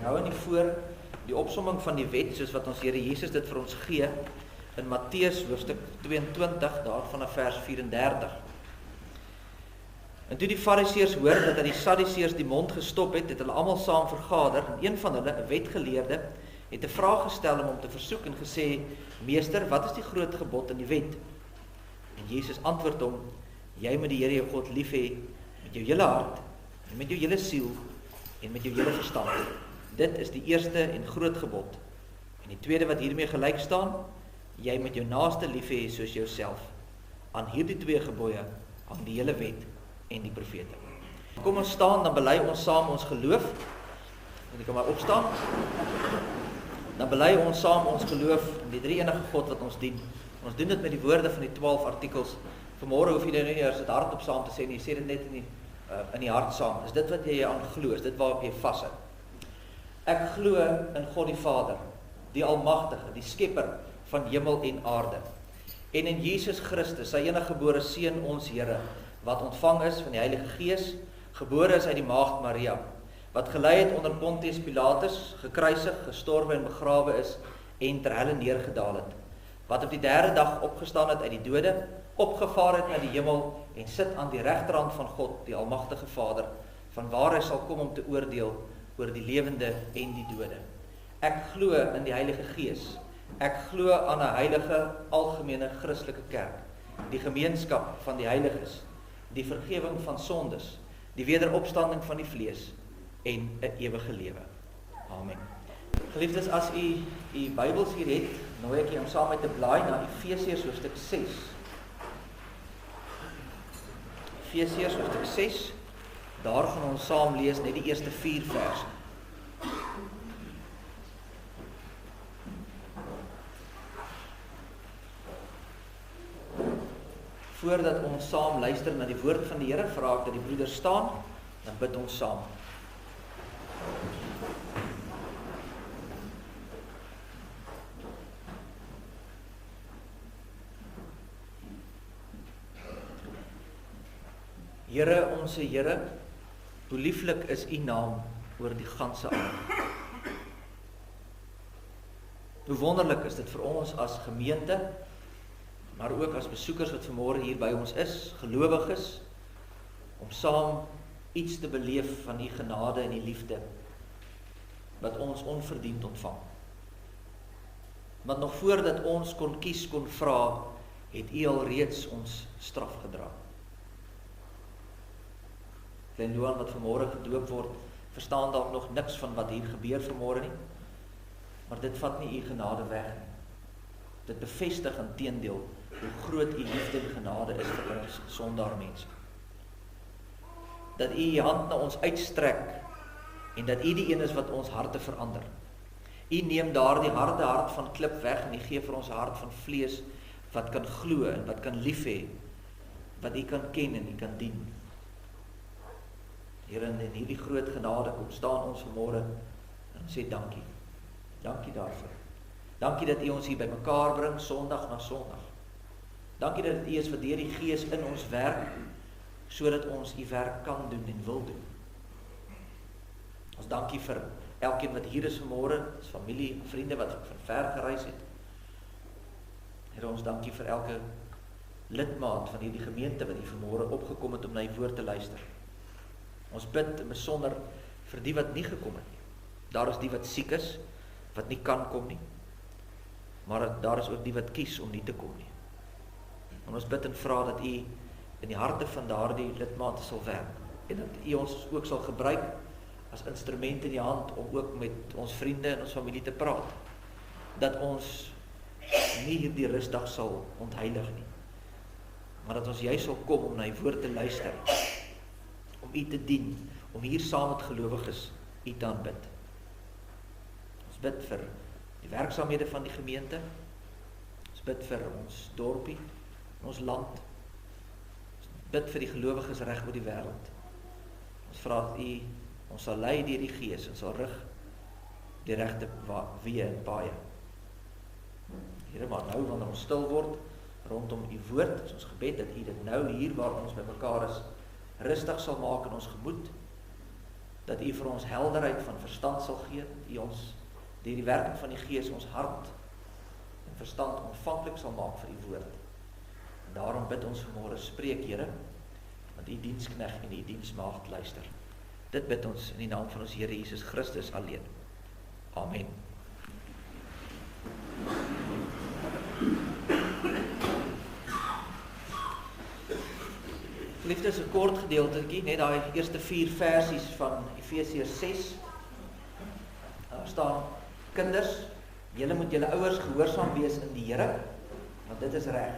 hou nie voor die opsomming van die wet, soos wat ons Here Jesus dit vir ons gee, in Matteus hoofstuk 22, daar vanaf vers 34. En toe die Fariseërs hoor dat die Sadduseërs die mond gestop het, het hulle almal saam vergader, en een van hulle, 'n wetgeleerde, het 'n vraag gestel om hom te versoek en gesê, Meester, wat is die groot gebod in die wet? En Jesus antwoord hom, jy moet die Here jou God lief hê met jou hele hart, en met jou hele siel, en met jou hele verstand. Dit is die eerste en groot gebod. En die tweede wat hiermee gelyk staan, jy moet jou naaste lief hê soos jouself. Aan hierdie twee gebooie hang die hele wet en die profete. Kom ons staan, dan bely ons saam ons geloof. Moet ek maar opstaan? Dan bely ons saam ons geloof in die drie enige God wat ons dien. Ons doen dit met die woorde van die 12 artikels. Vanmôre hoef jy nou nie eers dit hardop saam te sê nie, jy sê dit net in die hart saam. Is dit wat jy aan glo? Is dit waarop jy vashou? Ek glo in God die Vader, die Almagtige, die Skepper van hemel en aarde. En in Jesus Christus, sy eniggebore Seun, ons Here, wat ontvang is van die Heilige Gees, gebore is uit die Maagd Maria, wat gelei het onder Pontius Pilatus, gekruisig, gestorwe en begrawe is, en ter helle neergedaal het, wat op die derde dag opgestaan het uit die dode, opgevaar het na die hemel, en sit aan die regterhand van God, die Almagtige Vader, van waar hy sal kom om te oordeel oor die lewende en die dode. Ek glo in die Heilige Gees, ek glo aan 'n heilige, algemene Christelike kerk, die gemeenskap van die heiliges, die vergewing van sondes, die wederopstanding van die vlees en 'n ewige lewe. Amen. Geliefdes, as u Bybels hier het, nooi ek u om saam met te blaai na Efesiërs hoofstuk 6. Efesiërs hoofstuk 6, daar gaan ons saam lees net die eerste 4 verse. Voordat ons saam luister na die woord van die Here, vra ek dat die broeders staan, dan bid ons saam. Here, onse Here, hoe lieflik is u naam oor die ganse aarde. Hoe wonderlik is dit vir ons as gemeente, maar ook as besoekers wat vanmôre hier by ons is, gelowiges, om saam iets te beleef van die genade en die liefde, wat ons onverdiend ontvang. Want nog voordat ons kon kies, kon vra, het u al reeds ons straf gedra. Klein Loan wat vanmôre gedoop word, verstaan dalk nog niks van wat hier gebeur vanmôre nie, maar dit vat nie u genade weg nie. Dit bevestig inteendeel hoe groot u liefde en genade is vir ons sondaar mense. Dat u u hand na ons uitstrek en dat u die een is wat ons harte verander. U neem daardie harde hart van klip weg en u gee vir ons 'n hart van vlees wat kan glo en wat kan lief hê, wat u kan ken en u kan dien. Here, in hierdie groot genade kom staan ons vanmôre en ons sê dankie. Dankie daarvoor. Dankie dat u ons hier bymekaar bring Sondag na Sondag. Dankie dat dit u is wat deur die Gees in ons werk, sodat ons u werk kan doen en wil doen. Ons dankie vir elkeen wat hier is vanmôre, ons familie, vriende wat van ver gereis het. Here, ons dankie vir elke lidmaat van hierdie gemeente wat hier vanmôre opgekom het om na u woord te luister. Ons bid in besonder vir die wat nie gekom het nie. Daar is die wat siek is, wat nie kan kom nie. Maar daar is ook die wat kies om nie te kom nie. En ons bid en vra dat u in die harte van daardie lidmate sal werk. En dat u ons ook sal gebruik as instrument in die hand om ook met ons vriende en ons familie te praat. Dat ons nie hierdie rustdag sal ontheilig nie. Maar dat ons juist sal kom om na die woord te luister. Om u te dien, om hier saam met gelowiges u te aanbid. Ons bid vir die werksaamhede van die gemeente. Ons bid vir ons dorpie, ons land. Ons bid vir die gelowiges reg oor die wêreld. Ons vra dat u ons sal lei deur die Gees en sal rig die regte weë en paaie. Here, maar nou wanneer ons stil word rondom u woord, is ons gebed dat u dit nou hier waar ons by mekaar is, rustig sal maak in ons gemoed, dat U vir ons helderheid van verstand sal gee, dat U ons deur die werking van die Gees ons hart en verstand ontvanklik sal maak vir U woord. En daarom bid ons vanmôre, spreek Here, want U diensknegt en U diensmaagd luister. Dit bid ons in die naam van ons Here Jesus Christus alleen. Amen. Geliefdes, is 'n kort gedeeltetjie, net daai eerste 4 versies van Efesiërs 6. Daar staan: kinders, julle moet julle ouers gehoorsaam wees in die Here, want dit is reg.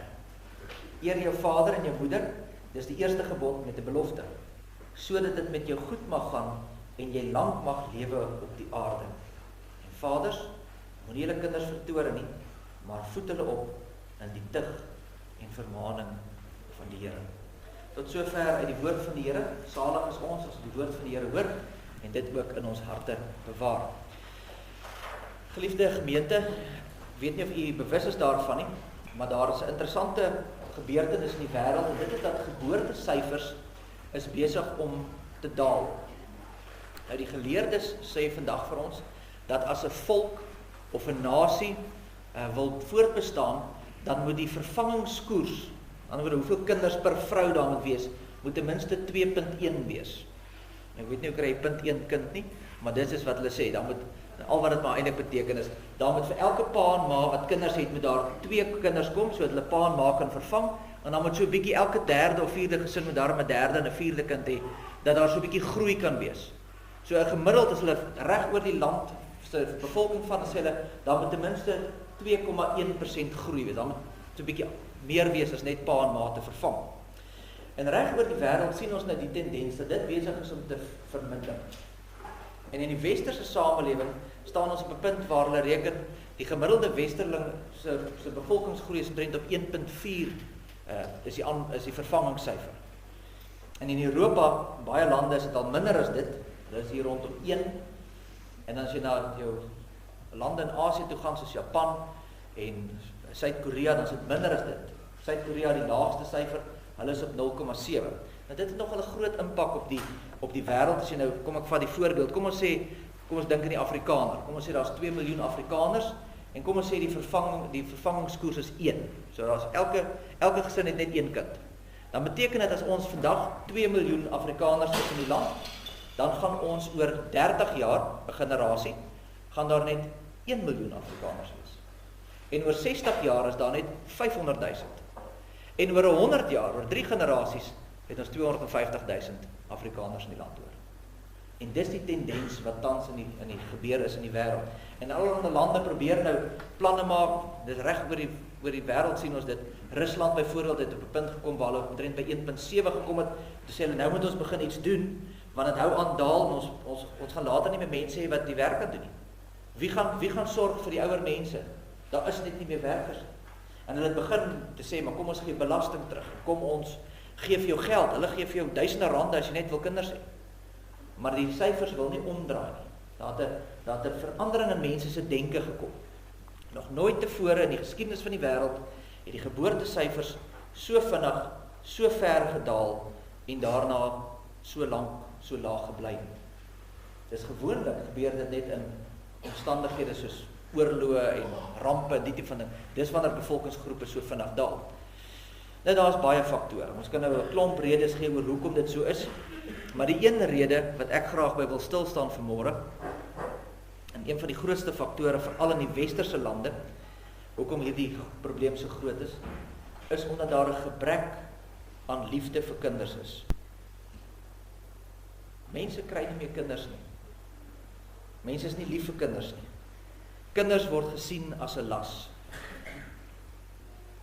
Eer jou vader en jou moeder, dis die eerste gebod met 'n belofte, sodat dit met jou goed mag gaan en jy lank mag lewe op die aarde. En vaders, moenie julle kinders vertoorn nie, maar voed hulle op in die tug en vermaaning van die Here. Tot sover uit die woord van die Here. Salig is ons as die woord van die Here hoor en dit ook in ons harte bewaar. Geliefde gemeente, weet nie of u bewus is daarvan nie, maar daar is 'n interessante gebeurtenis in die wêreld en dit is dat geboortesyfers is besig om te daal. Nou die geleerdes sê vandag vir ons dat as 'n volk of 'n nasie wil voortbestaan, dan moet die vervangingskoers, aan die ander hoeveel kinders per vrou daar moet wees, moet ten minste 2.1 wees. Nou, ek weet nie hoe kry jy 0.1 kind nie, maar dit is wat hulle sê, dan moet, al wat dit maar eintlik beteken is, dan moet vir elke pa en ma wat kinders het, moet daar 2 kinders kom, sodat hulle pa en ma kan vervang, en dan moet so 'n bietjie elke 3de of 4de gesin moet daar 'n 3de en 'n 4de kind hê, dat daar so 'n bietjie groei kan wees. So gemiddeld as hulle reg oor die land se bevolking van sê hulle, dan moet ten minste 2,1% groei wees, dan moet so 'n bietjie meer wees as net pa en ma te vervang. En reg oor die wêreld sien ons nou die tendens dat dit besig is om te verminder. En in die westerse samelewing staan ons op 'n punt waar hulle reken die gemiddelde westerling se bevolkingsgroei is omtrent op 1.4 is die vervangingssyfer. En in Europa, baie lande is dit al minder as dit. Dit is hier rondom 1. En as jy na jou lande in Asië toe gaan soos Japan en Suid-Korea, dan is dit minder as dit. Suid-Korea die laagste syfer, hulle is op 0,7. Nou dit het nog 'n groot impak op die wêreld. As jy nou, kom ek vat die voorbeeld, kom ons dink aan die Afrikaner. Kom ons sê daar's 2 miljoen Afrikaners en kom ons sê die vervangingskoers is 1. So daar's elke gesin het net 1 kind. Dan beteken dit as ons vandag 2 miljoen Afrikaners is in die land, dan gaan ons oor 30 jaar, 'n generasie, gaan daar net 1 miljoen Afrikaners wees. En oor 60 jaar is daar net 500.000. En oor 100 jaar, oor 3 generasies, het ons 250.000 Afrikaners in die land hoor. En dis die tendens wat tans in die gebeur is in die wêreld. En allerlei lande probeer nou planne maak, dis reg oor die wêreld sien ons dit. Rusland byvoorbeeld het op 'n punt gekom waar hulle omtrent by 1.7 gekom het. Toe sê hulle, nou moet ons begin iets doen, want dit hou aan daal en ons gaan later nie meer mense hê wat die werk kan doen nie. Wie gaan sorg vir die ouer mense? Daar is net nie meer werkers. En hulle het begin te sê, maar kom ons gee belasting terug. Kom ons gee vir jou geld. Hulle gee vir jou duisende rande as jy net wil kinders hê. Maar die syfers wil nie omdraai nie. Daar het 'n verandering in mense se denke gekom. Nog nooit tevore in die geskiedenis van die wêreld het die geboortesyfers so vinnig, so ver gedaal en daarna so lank, so laag gebly. Dis gewoonlik gebeur dit net in omstandighede soos oorloë en rampe en die tipe van ding. Dis wanneer bevolkingsgroepe so vinnig daal. Nou daar's baie faktore. Ons kan nou 'n klomp redes gee oor hoekom dit so is, maar die een rede wat ek graag by wil stil staan vanmôre, en een van die grootste faktore veral in die westerse lande, hoekom hierdie probleem so groot is omdat daar 'n gebrek aan liefde vir kinders is. Mense kry nie meer kinders nie. Mense is nie lief vir kinders nie. Kinders word gesien as 'n las.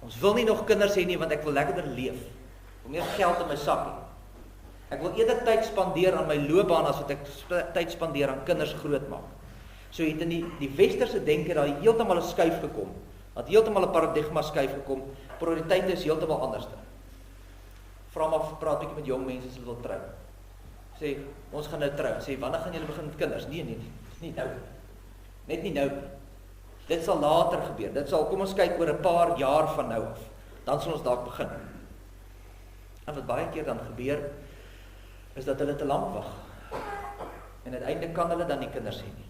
Ons wil nie nog kinders hê nie, want ek wil lekkerder leef. Ek wil meer geld in my sak hê. Ek wil eerder tyd spandeer aan my loopbaan as wat ek tyd spandeer aan kinders grootmaak. So het in die westerse denke daar heeltemal 'n skuif gekom. Dat heeltemal 'n paradigma skuif gekom. Prioriteite is heeltemal anders. Vra maar, praat bietjie met jong mense as hulle wil trou. Sê, ons gaan nou trou. Sê, wanneer gaan julle begin met kinders? Nee, nie nou. Net nie nou. Dit sal later gebeur. Dit sal, kom ons kyk oor 'n paar jaar van nou af. Dan sal ons dalk begin. En wat baie keer dan gebeur, is dat hulle te lank wag. En uiteindelik kan hulle dan nie kinders hê nie.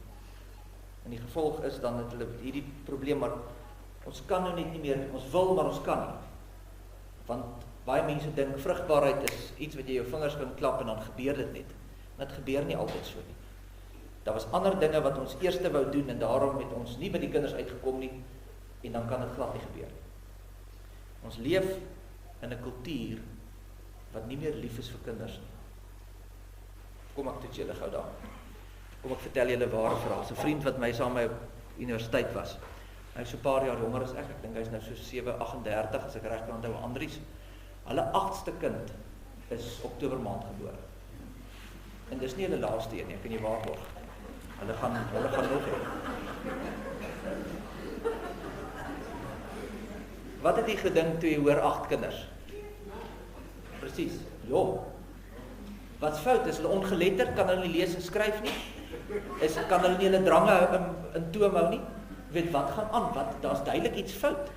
En die gevolg is dan dat hulle hierdie probleem, maar ons kan nou net nie meer, ons wil, maar ons kan nie. Want baie mense dink vrugbaarheid is iets wat jy jou vingers kan klap en dan gebeur dit net. En dit gebeur nie altyd so nie. Daar was ander dinge wat ons eerste wou doen en daarom het ons nie by die kinders uitgekom nie en dan kan dit glad nie gebeur nie. Ons leef in 'n kultuur wat nie meer lief is vir kinders nie. Kom ek toets julle gou daar. Kom ek vertel julle 'n ware verhaal. 'n Vriend wat my saam met my op universiteit was. Hy is so 'n paar jaar jonger as ek. Ek dink hy is nou so 38 as ek reg kan onthou, Andries. Hulle 8ste kind is Oktober maand gebore. En dis nie hulle laaste een nie, ek kan jy waarborg. Hulle gaan nog hê. Wat het jy gedink toe jy hoor 8 kinders? Presies, jong. Wat's fout? Is hulle ongeletterd? Kan hulle nie lees en skryf nie? Kan hulle nie hulle drange in toom hou nie? Weet wat gaan aan? Daar's duidelik iets fout.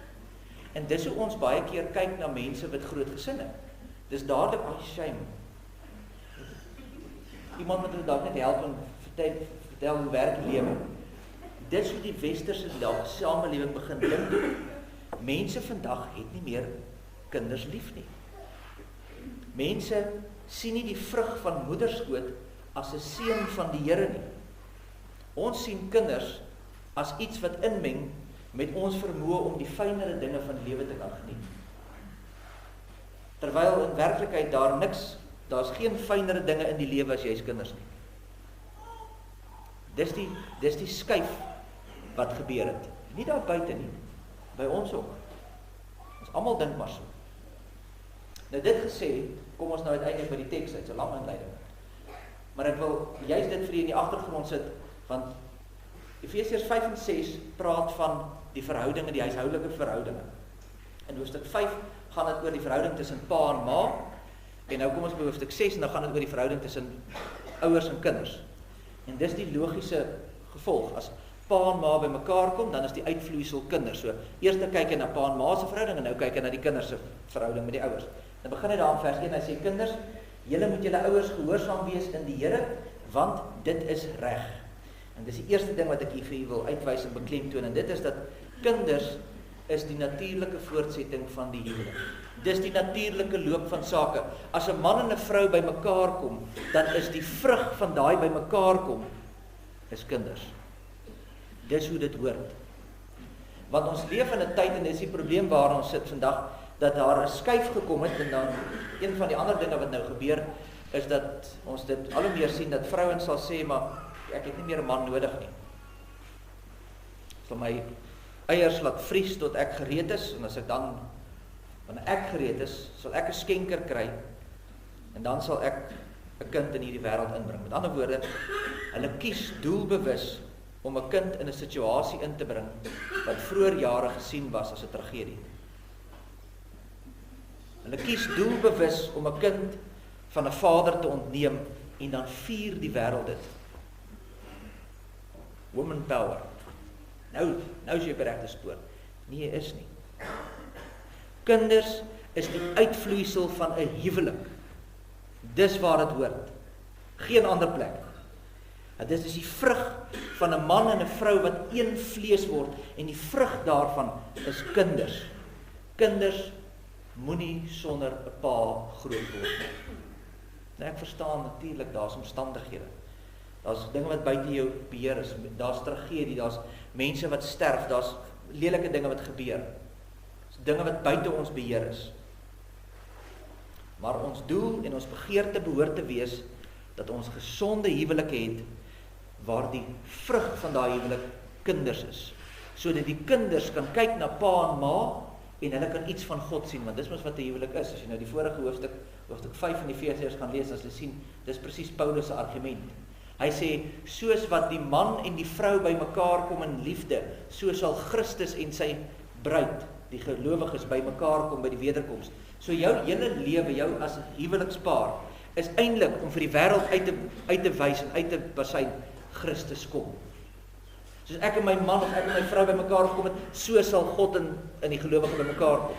En dis hoe ons baie keer kyk na mense met groot gesinne. Dis dadelik shame. Iemand moet hulle dalk net help en vertel hoe werk die lewe. Dis hoe die westerse samelewing begin dink. Mense vandag het nie meer kinders lief nie. Mense sien nie die vrug van moederskoot as 'n seën van die Here nie. Ons sien kinders as iets wat inmeng met ons vermoë om die fynere dinge van die lewe te kan geniet. Terwyl in werklikheid daar's geen fynere dinge in die lewe as jy is kinders nie. Dis die skuif wat gebeur het. Nie daar buite nie, by ons ook. Ons almal dink maar so. Nou dit gesê, kom ons nou uiteindelik by die teks uit, so lang inleiding. Maar ek wil juist dit vir julle in die agtergrond sit, want Efesiërs 5 en 6 praat van die verhoudinge, die huishoudelike verhoudinge. In hoofstuk 5 gaan dit oor die verhouding tussen pa en ma, en nou kom ons by hoofstuk 6 en dan gaan dit oor die verhouding tussen ouers en kinders. En dis die logiese gevolg. As pa en ma by mekaar kom, dan is die uitvloeisel kinders. So, eers kyk jy na pa en ma se verhouding en nou kyk jy na die kinders se verhouding met die ouers. Dan begin hy daar in vers 1, hy sê kinders, julle moet julle ouers gehoorsaam wees in die Here, want dit is reg. En dis die eerste ding wat ek hier vir julle wil uitwys en beklemtoon, en dit is dat kinders is die natuurlike voortsetting van die huwelik. Dis die natuurlike loop van sake. As 'n man en 'n vrou by mekaar kom, dan is die vrug van daai by mekaar kom is kinders. Dis hoe dit hoort. Want ons leef in 'n tyd en dis die probleem waar ons sit vandag, dat daar 'n skuif gekom het en dan een van die ander dinge wat nou gebeur is dat ons dit al hoe meer sien dat vrouens sal sê maar ek het nie meer 'n man nodig nie. Vir my eiers laat vries tot ek gereed is en as ek dan wanneer ek gereed is, sal ek 'n skenker kry en dan sal ek 'n kind in hierdie wêreld inbring. Met ander woorde, hulle kies doelbewus om 'n kind in 'n situasie in te bring wat vroeër jare gesien was as 'n tragedie. Hulle kies doelbewus om 'n kind van 'n vader te ontneem en dan vier die wêreld dit. Woman power. Nou is jy op die regte spoor. Nee, is nie. Kinders is die uitvloeisel van 'n huwelik. Dis waar dit hoort. Geen ander plek. Dit is die vrug van 'n man en 'n vrou wat een vlees word en die vrug daarvan is kinders. Kinders moenie sonder 'n pa groot word nie. Nou ek verstaan natuurlik daar's omstandighede. Daar's dinge wat buite jou beheer is. Daar's tragedie, daar's mense wat sterf, daar's lelike dinge wat gebeur. Daar's dinge wat buite ons beheer is. Maar ons doel en ons begeerte behoort te wees dat ons gesonde huwelike het waar die vrug van daai huwelik kinders is. Sodat die kinders kan kyk na pa en ma en hulle kan iets van God sien, want dis mos wat 'n huwelik is. As jy nou die vorige hoofstuk 5 van Efesiërs gaan lees, as jy sien, dis presies Paulus se argument. Hy sê, soos wat die man en die vrou by mekaar kom in liefde, so sal Christus en sy bruid, die gelowiges, by mekaar kom by die wederkoms. So jou hele lewe, jou as huwelikspaar, is eintlik om vir die wêreld uit te wys en uit te basyn, Christus kom. Soos ek en my man of ek en my vrou by mekaar gekom het, so sal God in die gelowige by mekaar kom.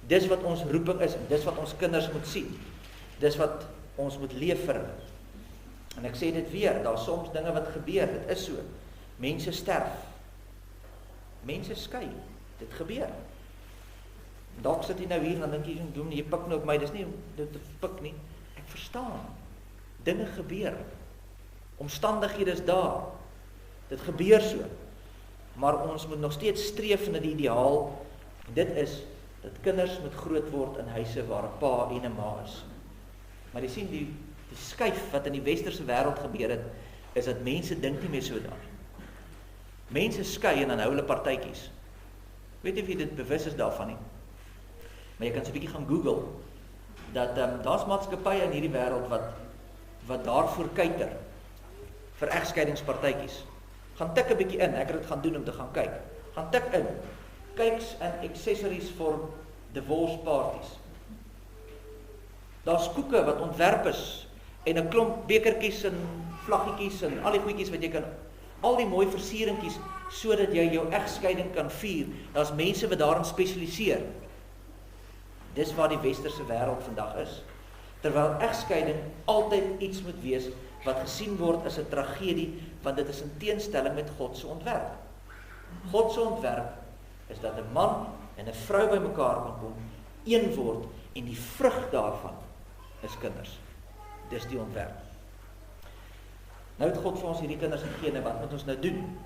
Dis wat ons roeping is, en dis wat ons kinders moet sien. Dis wat ons moet leef vir hulle. En ek sê dit weer, daar is soms dinge wat gebeur, dit is so. Mense sterf. Mense skei, dit gebeur. Dalk sit jy nou hier en dan dink jy, jy pik nou op my, dis nie dit pik nie. Ek verstaan. Dinge gebeur. Omstandighede is daar. Dit gebeur so. Maar ons moet nog steeds streef na die ideaal. En dit is dat kinders moet groot word in huise waar 'n pa en 'n ma is. Maar jy sien die skuif wat in die westerse wêreld gebeur het, is dat mense dink nie meer so daar. Mense skei en dan hou hulle partytjies. Weet nie of jy dit bewus is daarvan nie. Maar jy kan so 'n bietjie gaan Google dat daar's maatskappye in hierdie wêreld wat daarvoor kuiter vir egskeidingspartytjies. Gaan tik 'n bietjie in, ek het dit gaan doen om te gaan kyk. Gaan tik in. Cakes and accessories for divorce parties. Daar's koeke wat ontwerp is en 'n klomp bekertjies en vlaggetjies en al die goedjies wat jy kan, al die mooi versieringkies sodat jy jou egskeiding kan vier. Daar's mense wat daarin spesialiseer. Dis waar die westerse wêreld vandag is. Terwyl egskeiding altyd iets moet wees wat gesien word as 'n tragedie, want dit is in teenstelling met God se ontwerp. God se ontwerp is dat 'n man en 'n vrou bymekaar kan kom, een word, en die vrug daarvan is kinders. Dis die ontwerp. Nou het God vir ons hierdie kinders gegee, wat moet ons nou doen?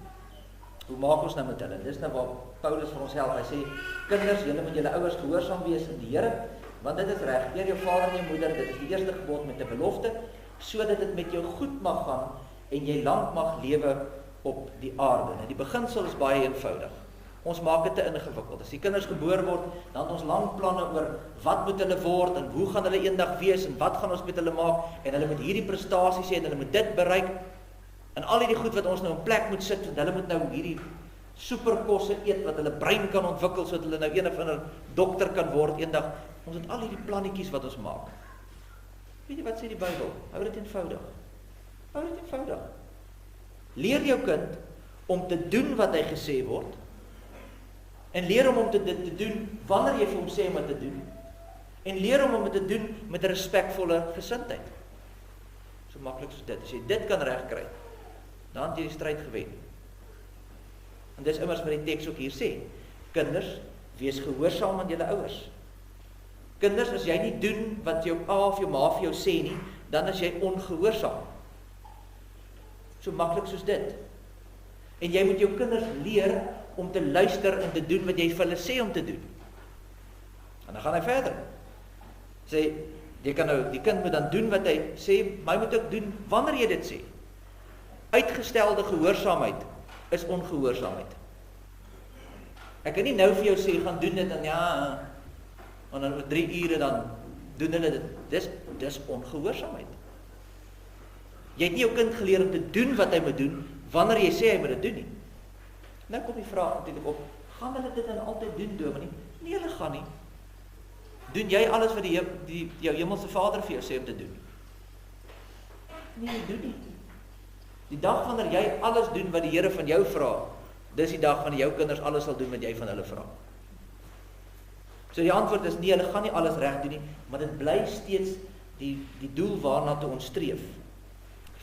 Hoe maak ons nou met hulle? Dis nou waar Paulus vir ons help. Hy sê, kinders, julle moet julle ouers gehoorsaam wees in die Here, want dit is reg. Eer jou vader en jou moeder, dit is die eerste gebod met 'n belofte, sodat dit met jou goed mag gaan en jy lank mag lewe op die aarde. Nou, die beginsel is baie eenvoudig. Ons maak dit te ingewikkeld. As die kinders gebore word, dan het ons lang planne oor wat moet hulle word en hoe gaan hulle eendag wees en wat gaan ons met hulle maak en hulle moet hierdie prestasies hê en hulle moet dit bereik en al hierdie goed wat ons nou in plek moet sit en hulle moet nou hierdie superkosse eet wat hulle brein kan ontwikkel sodat hulle nou een of ander dokter kan word eendag. Ons het al hierdie plannetjies wat ons maak. Weet jy wat sê die Bybel? Hou dit eenvoudig. Hou dit eenvoudig. Leer jou kind om te doen wat hy gesê word. En leer hom om dit te doen wanneer jy vir hom sê om dit te doen. En leer hom om dit te doen met 'n respekvolle gesindheid. So maklik soos dit. As jy dit kan regkry, dan het jy die stryd gewen. En dis immers wat die teks ook hier sê. Kinders, wees gehoorsaam aan julle ouers. Kinders, as jy nie doen wat jou pa of jou ma vir jou sê nie, dan is jy ongehoorsaam. So maklik soos dit. En jy moet jou kinders leer om te luister en te doen wat jy vir hulle sê om te doen. En dan gaan hy verder. Sê, jy kan nou, die kind moet dan doen wat hy sê, maar hy moet ook doen wanneer jy dit sê. Uitgestelde gehoorsaamheid is ongehoorsaamheid. Ek kan nie nou vir jou sê, gaan doen dit en ja, en dan oor 3 ure dan doen hulle dit. Dis ongehoorsaamheid. Jy het nie jou kind geleer om te doen wat hy moet doen, wanneer jy sê hy moet dit doen nie. Nou kom die vraag natuurlik op, gaan hulle dit dan altyd doen, dominee? Nee, hulle gaan nie. Doen jy alles wat jou hemelse Vader vir jou sê om te doen? Nee, jy doen nie. Die dag wanneer jy alles doen wat die Here van jou vra, dis die dag wanneer jou kinders alles sal doen wat jy van hulle vra. So die antwoord is nee, hulle gaan nie alles reg doen nie, maar dit bly steeds die doel waarna toe ons streef.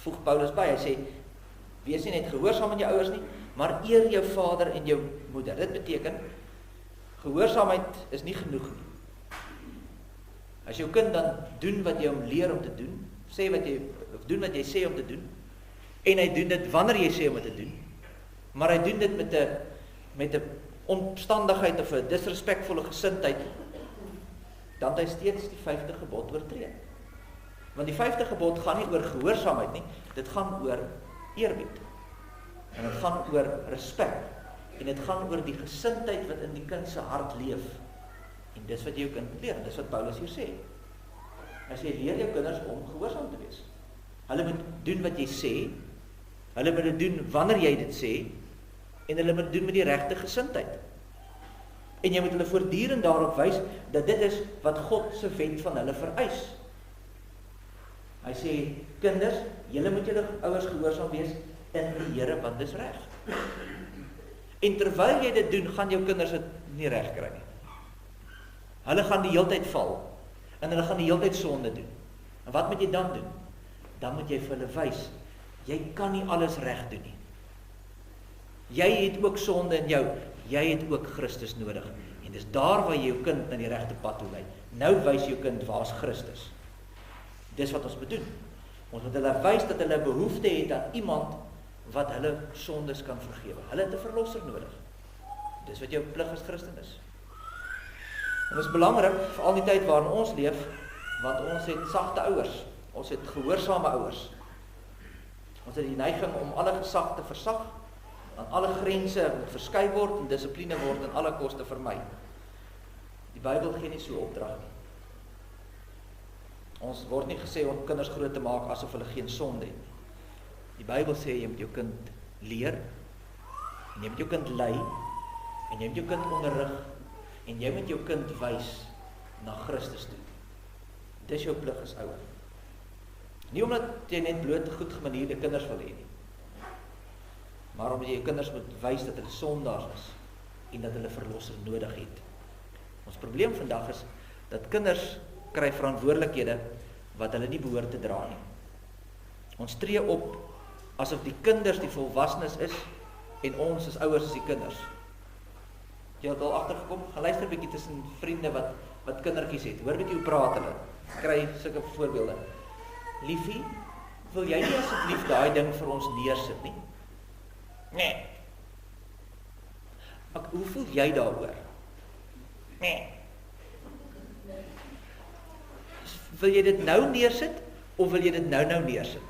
Voeg Paulus by, hy sê, wees nie net gehoorsaam aan jou ouers nie, maar eer jou vader en jou moeder. Dit beteken, gehoorsaamheid is nie genoeg nie. As jou kind dan doen wat jy hom leer om te doen, doen wat jy sê om te doen, en hy doen dit wanneer jy sê om dit te doen, maar hy doen dit met 'n omstandigheid of 'n disrespekvolle gesindheid, dan het hy steeds die 5de gebod oortree. Want die 5de gebod gaan nie oor gehoorsaamheid nie, dit gaan oor eerbied. En dit gaan oor respek. En dit gaan oor die gesindheid wat in die kind se hart leef. En dis wat jy jou kind leer, dis wat Paulus hier sê. As jy leer jou kinders om gehoorsaam te wees. Hulle moet doen wat jy sê, hulle moet dit doen wanneer jy dit sê, en hulle moet doen met die regte gesindheid. En jy moet hulle voortdurend daarop wys, dat dit is wat God se wet van hulle vereis. Hy sê, kinders, julle moet julle ouers gehoorsaam wees in die Here, want dis reg. En terwyl jy dit doen, gaan jou kinders dit nie reg kry nie. Hulle gaan die heeltyd val, en hulle gaan die heeltyd sonde doen. En wat moet jy dan doen? dan moet jy vir hulle wys, jy kan nie alles reg doen nie. Jy het ook sonde in jou, jy het ook Christus nodig. En dis daar waar jy jou kind na die regte pad toe lei. Nou wys jou kind waar's Christus. Dis wat ons moet doen. Ons moet hulle wys dat hulle behoefte het aan iemand wat hulle sondes kan vergewe. Hulle het 'n verlosser nodig. Dis wat jou plig as Christen is. En dit is belangrik, veral die tyd waarin ons leef, want ons het sagte ouers, ons het gehoorsame ouers. Ons het die neiging om alle gesag te versag, aan alle grense moet verskuif word en dissipline word aan alle koste vermy. Die Bybel gee nie so 'n opdrag nie. Ons word nie gesê om kinders groot te maak asof hulle geen sonde het nie. Die Bybel sê jy moet jou kind leer, en jy moet jou kind lei, en jy moet jou kind onderrig, en jy moet jou kind wys na Christus toe. Dis jou plig as ouer. Nie omdat jy net bloot goed gemanierde kinders wil hê nie, maar omdat jy jou kinders moet wys dat hulle sondaars is, en dat hulle verlosser nodig het. Ons probleem vandag is, dat kinders kry verantwoordelikhede, wat hulle nie behoort te dra nie. Ons tree op, asof die kinders die volwassenes is, en ons as ouers is die kinders. Jy het al agtergekom, gaan luister 'n bietjie tussen vriende wat kindertjies het. Hoor bietjie hoe praat hulle. Kry sulke voorbeelde. Liefie, wil jy nie asseblief daai ding vir ons neersit nie? Nee. Hoe voel jy daaroor? Nee. Wil jy dit nou neersit, of wil jy dit nou neersit?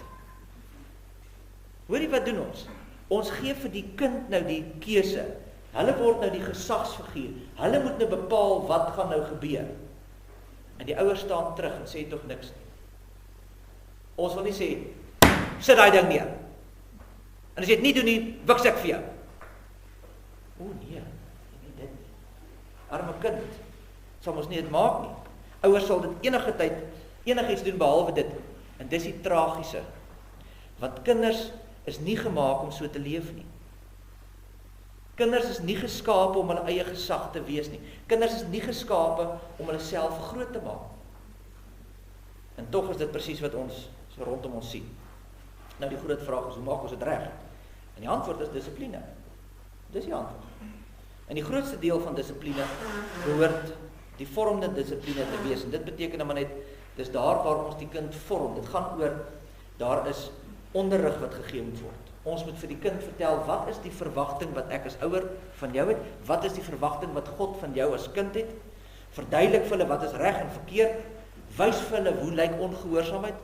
Hoorie, wat doen ons? Ons gee vir die kind nou die keuse. Hulle word nou die gesagsfiguur. Hulle moet nou bepaal wat gaan nou gebeur. En die ouers staan terug en sê tog niks nie. Ons wil nie sê, sit daai ding neer. En as jy dit nie doen nie, wiks ek vir jou. O nee, nie dit nie. Arme kind, sal ons nie dit maak nie. Ouers sal dit enige tyd, enigiets doen behalwe dit. En dis die tragiese. Want kinders is nie gemaak om so te leef nie. Kinders is nie geskape om hulle eie gesag te wees nie. Kinders is nie geskape om hulle self groot te maak. En tog is dit presies wat ons so rondom ons sien. Nou die groot vraag is, hoe maak ons dit reg? En die antwoord is dissipline. Dis die antwoord. En die grootste deel van dissipline behoort die vormende dissipline te wees. En dit beteken maar net, dis daar waar ons die kind vorm. Dit gaan oor, daar is onderrig wat gegee moet word. Ons moet vir die kind vertel, wat is die verwagting wat ek as ouer van jou het? Wat is die verwagting wat God van jou as kind het? Verduidelik vir hulle wat is reg en verkeerd. Wys vir hulle hoe lyk ongehoorsaamheid.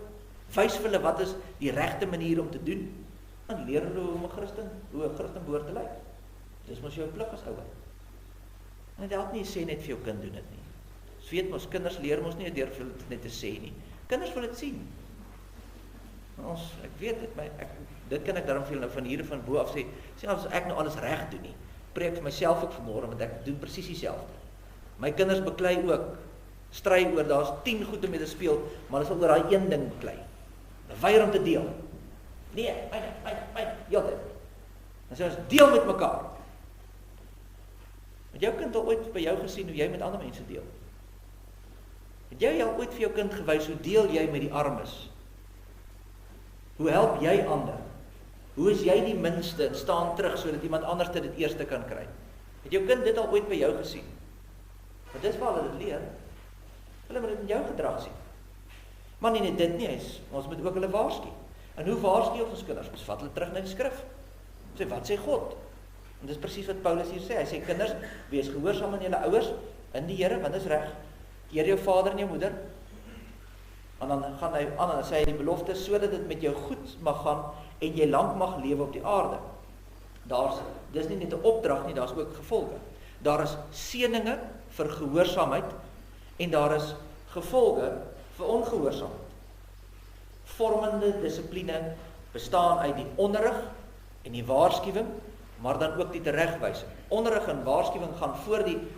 Wys vir hulle wat is die regte manier om te doen. En leer hulle hoe 'n Christen behoort te lyk. Dis mos jou plig as ouer. En dit help nie sê net vir jou kind doen dit nie. Ons weet mos, kinders leer mos nie deur vir dit net te sê nie. Kinders wil dit sien. Ek weet dit, maar dit kan ek daarom vir julle nou van hier van bo af sê, sien as ek nou alles reg doen nie, preek vir myself ook vanmôre, want ek doen presies dieselfde. My kinders beklei ook, stry oor, daar's 10 goed om mee te speel, maar hulle sal oor daai een ding beklei. Hulle weier om te deel. Nee, myne, heeltyd. Dan sê ons, deel met mekaar. Het jou kind al ooit by jou gesien hoe jy met ander mense deel? Het jy al ooit vir jou kind gewys hoe deel jy met die armes? Hoe help jy ander? Hoe is jy die minste en staan terug sodat iemand anders dit eerste kan kry? Het jou kind dit al ooit by jou gesien? Want dis waar hulle dit leer. Hulle moet dit in jou gedrag sien. Maar nie net dit nie, ons moet ook hulle waarsku. En hoe waarsku ons kinders? Ons vat hulle terug na die skrif. Sê, wat sê God? En dis presies wat Paulus hier sê. Hy sê, kinders, wees gehoorsaam aan julle ouers in die Here, want dis reg. Eer jou vader en jou moeder. En dan gaan hy aan en sê hy die belofte, sodat dit met jou goed mag gaan en jy lank mag lewe op die aarde. Dis nie net 'n opdrag nie, daar's ook gevolge. Daar is seëninge vir gehoorsaamheid en daar is gevolge vir ongehoorsaamheid. Vormende dissipline bestaan uit die onderrig en die waarskuwing, maar dan ook die teregwysing. Onderrig en waarskuwing gaan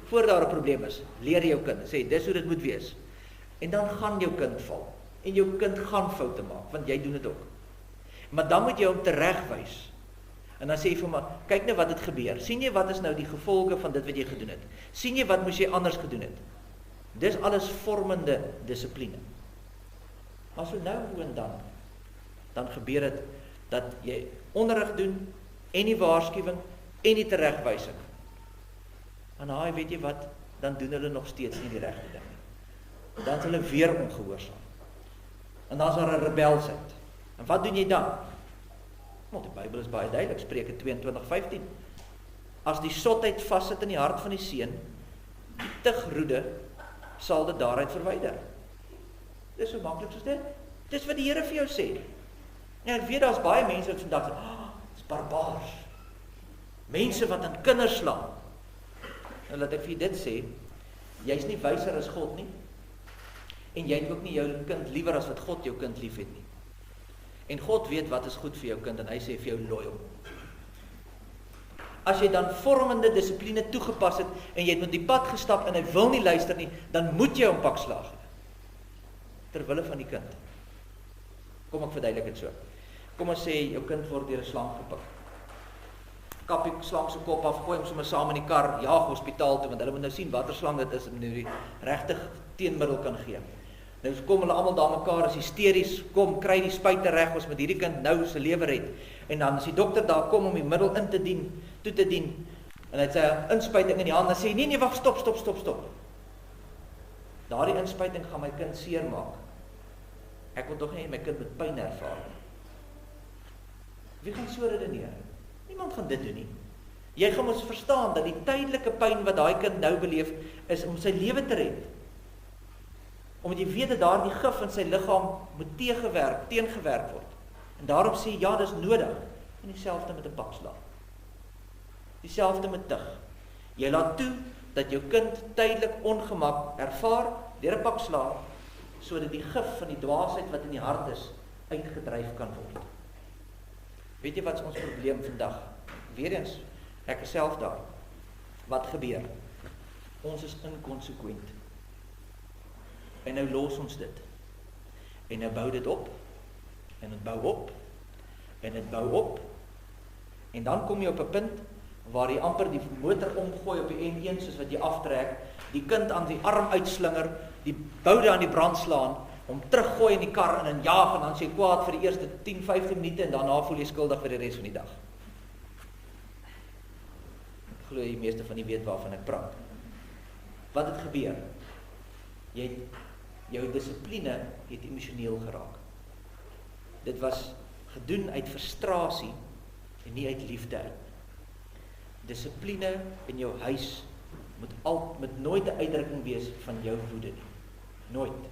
voor daar 'n probleem is. Leer jou kind, sê dis hoe dit moet wees. En dan gaan jou kind val. En jou kind gaan foute maak, want jy doen dit ook. Maar dan moet jy hom teregwys. En dan sê jy vir hom, kyk nou wat het gebeur. Sien jy wat is nou die gevolge van dit wat jy gedoen het? Sien jy wat moes jy anders gedoen het? Dis alles vormende dissipline. Maar so nou en dan dan gebeur dit dat jy onderrig doen en die waarskuwing en die teregwysing. En daai weet jy wat, dan doen hulle nog steeds nie die regte ding nie. Dan is hulle weer ongehoorsaam. En dan is daar 'n rebelsheid. En wat doen jy dan? Want die Bybel is baie duidelik, Spreuke 22:15. As die sotheid vassit in die hart van die seun, die tugroede sal dit daaruit verwyder. Dis so maklik soos dit. Dis wat die Here vir jou sê. Ja, ek weet daar's baie mense wat vandag sê, dis barbaars. Mense wat aan kinders slaan. Nou laat ek vir dit sê, jy's nie wyser as God nie. En jy het ook nie jou kind liewer as wat God jou kind liefhet nie. En God weet wat is goed vir jou kind en hy sê vir jou loyal. As jy dan vormende dissipline toegepas het en jy het met die pad gestap en hy wil nie luister nie, dan moet jy hom pak slaag. Terwille van die kind. Kom ek verduidelik dit so. Kom ons sê jou kind word deur 'n slang gepik. Kap die slang se kop af, gooi hom sommer saam in die kar, jaag hospitaal toe want hulle moet nou sien watter slang dit is en nou die regtig teenmiddel kan gee. Nou kom hulle almal daar mekaar, is hysteries, kom kry die spuite reg, ons met hierdie kind nou se lewe red. En dan as die dokter daar kom om die middel in te dien, toe te dien, en hy het sy inspuiting in die hand, dan sê hy, nee, wag, stop. Daardie inspuiting gaan my kind seermaak. Ek wil tog nie my kind met pyn ervaar nie. Wie gaan so redeneer? Niemand gaan dit doen nie. Jy gaan ons verstaan dat die tydelike pyn wat daai kind nou beleef, is om sy lewe te red. Omdat jy weet dat daardie gif in sy liggaam moet teengewerk word. En daarom sê jy, ja, dis nodig. En dieselfde met 'n pakslag. Dieselfde met tug. Jy laat toe dat jou kind tydelik ongemak ervaar deur 'n pakslag, sodat die gif van die dwaasheid wat in die hart is, uitgedryf kan word. Weet jy wat is ons probleem vandag? Weereens, ek is self daar. Wat gebeur? Ons is inkonsekwent. En nou los ons dit. En nou bou dit op. En dit bou op. En dit bou op. En dan kom jy op 'n punt waar jy amper die motor omgooi op die N1 soos wat jy aftrek, die kind aan die arm uitslinger, die boude aan die brand slaan, om teruggooi in die kar en jaag en dan sê kwaad vir die eerste 10-15 minute en daarna voel jy skuldig vir die res van die dag. Ek glo die meeste van die weet waarvan ek praat. Wat het gebeur? Jou dissipline het emosioneel geraak. Dit was gedoen uit frustrasie en nie uit liefde uit. Dissipline in jou huis moet nooit 'n uitdrukking wees van jou woede nie. Nooit.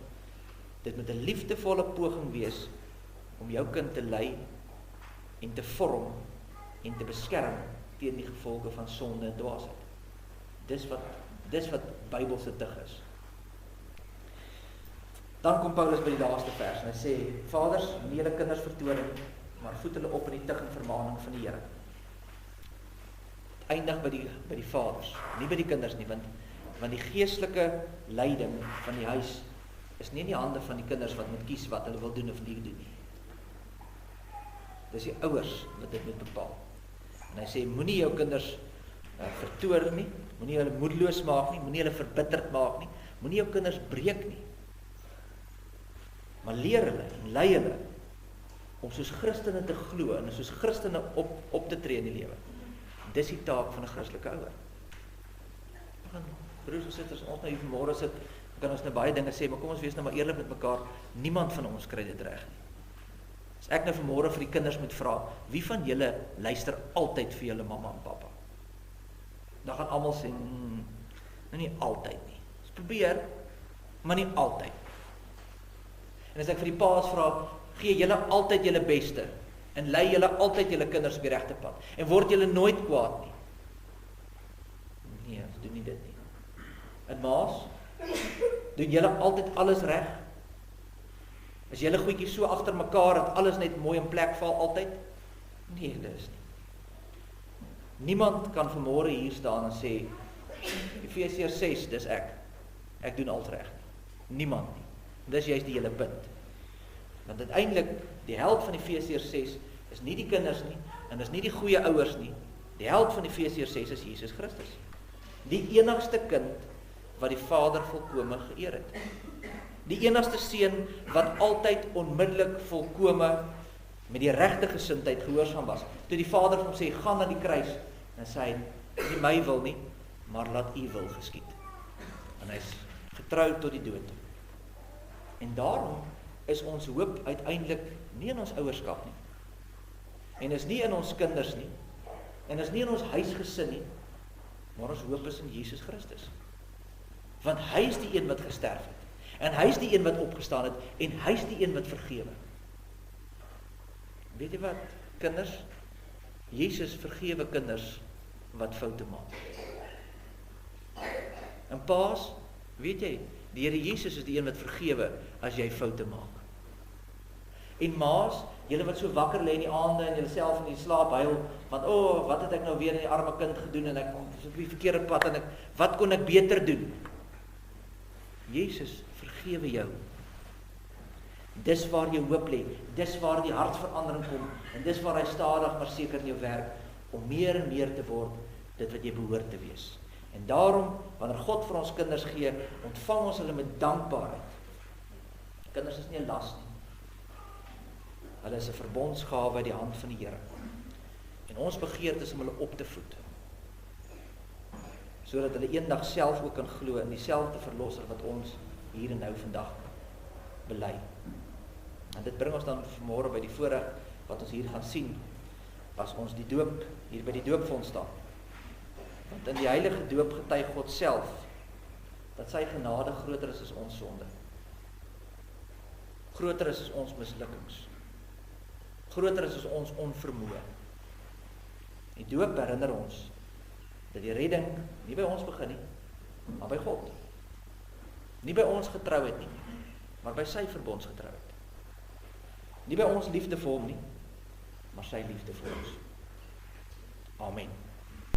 Dit moet 'n liefdevolle poging wees om jou kind te lei en te vorm en te beskerm teen die gevolge van sonde en dwaasheid. Dis wat Bybelse tug is. Dan kom Paulus by die laaste vers en hy sê, vaders, nie julle kinders vertoon, maar voed hulle op in die tug en vermaning van die Here. Het eindig by die vaders, nie by die kinders nie, want die geestelike leiding van die huis is nie in die hande van die kinders wat moet kies wat hulle wil doen of nie doen nie. Dis die ouers wat dit moet bepaal. En hy sê, moenie jou kinders vertoor nie, moenie hulle moedeloos maak nie, moenie hulle verbitterd maak nie, moenie jou kinders breek nie. Maar leer hulle en lei hulle om soos Christene te glo en soos Christene op te tree in die lewe. Dis die taak van 'n Christelike ouer. Broers en susters, ons nou hier vanmôre sit, kan ons nou baie dinge sê, maar kom ons wees nou maar eerlik met mekaar, niemand van ons kry dit reg nie. As ek nou vanmôre vir die kinders moet vra, wie van julle luister altyd vir julle mamma en pappa? Dan gaan almal sê, nou nie altyd nie. Ons probeer, maar nie altyd. En as ek vir die paas vra, gee julle altyd julle beste en lei julle altyd julle kinders op die regte pad en word julle nooit kwaad nie. Nee, ons doen nie dit nie. En maas, doen julle altyd alles reg? Is julle goedjies so agter mekaar dat alles net mooi in plek val altyd? Nee, dit is nie. Niemand kan vanmôre hier staan en sê, Efesiërs 6, dis ek doen alles reg. Niemand nie. Dis juist die hele punt. Want uiteindelik, die held van Efesiërs 6 is nie die kinders nie, en is nie die goeie ouers nie. Die held van Efesiërs 6 is Jesus Christus. Die enigste kind wat die Vader volkome geëer het. Die enigste seun wat altyd onmiddellik volkome met die regte gesindheid gehoorsaam was. Toe die Vader hom sê, gaan na die kruis, en sê hy, nie my wil nie, maar laat u wil geskied. En hy is getrou tot die dood. En daarom is ons hoop uiteindelik nie in ons ouerskap nie. En is nie in ons kinders nie. En is nie in ons huisgesin nie. Maar ons hoop is in Jesus Christus. Want hy is die een wat gesterf het. En hy is die een wat opgestaan het. En hy is die een wat vergewe. Weet jy wat, kinders? Jesus vergewe kinders wat foute maak. En paas, weet jy, die Here Jesus is die een wat vergewe as jy foute maak. En maas, julle wat so wakker lê in die aande en julle self in die slaap huil, want wat het ek nou weer in die arme kind gedoen en ek is op die verkeerde pad en wat kon ek beter doen? Jesus vergewe jou. Dis waar jou hoop lê, dis waar die hartverandering kom en dis waar hy stadig maar seker in jou werk om meer en meer te word dit wat jy behoort te wees. En daarom, wanneer God vir ons kinders gee, ontvang ons hulle met dankbaarheid. Kinders is nie 'n las nie. Hulle is 'n verbondsgawe uit die hand van die Here. En ons begeerte is om hulle op te voed. Sodat hulle eendag self ook kan glo in dieselfde verlosser wat ons hier en nou vandag bely. En dit bring ons dan vanmôre by die voorreg wat ons hier gaan sien as ons die doop hier by die doopfonds staan. Want in die heilige doop getuig God self dat sy genade groter is as ons sonde. Groter is as ons mislukkings. Groter is as ons onvermoë. Die doop herinner ons dat die redding nie by ons begin nie, maar by God. Nie by ons getrouheid nie, maar by sy verbondsgetrouheid. Nie by ons liefde vir hom nie, maar sy liefde vir ons. Amen.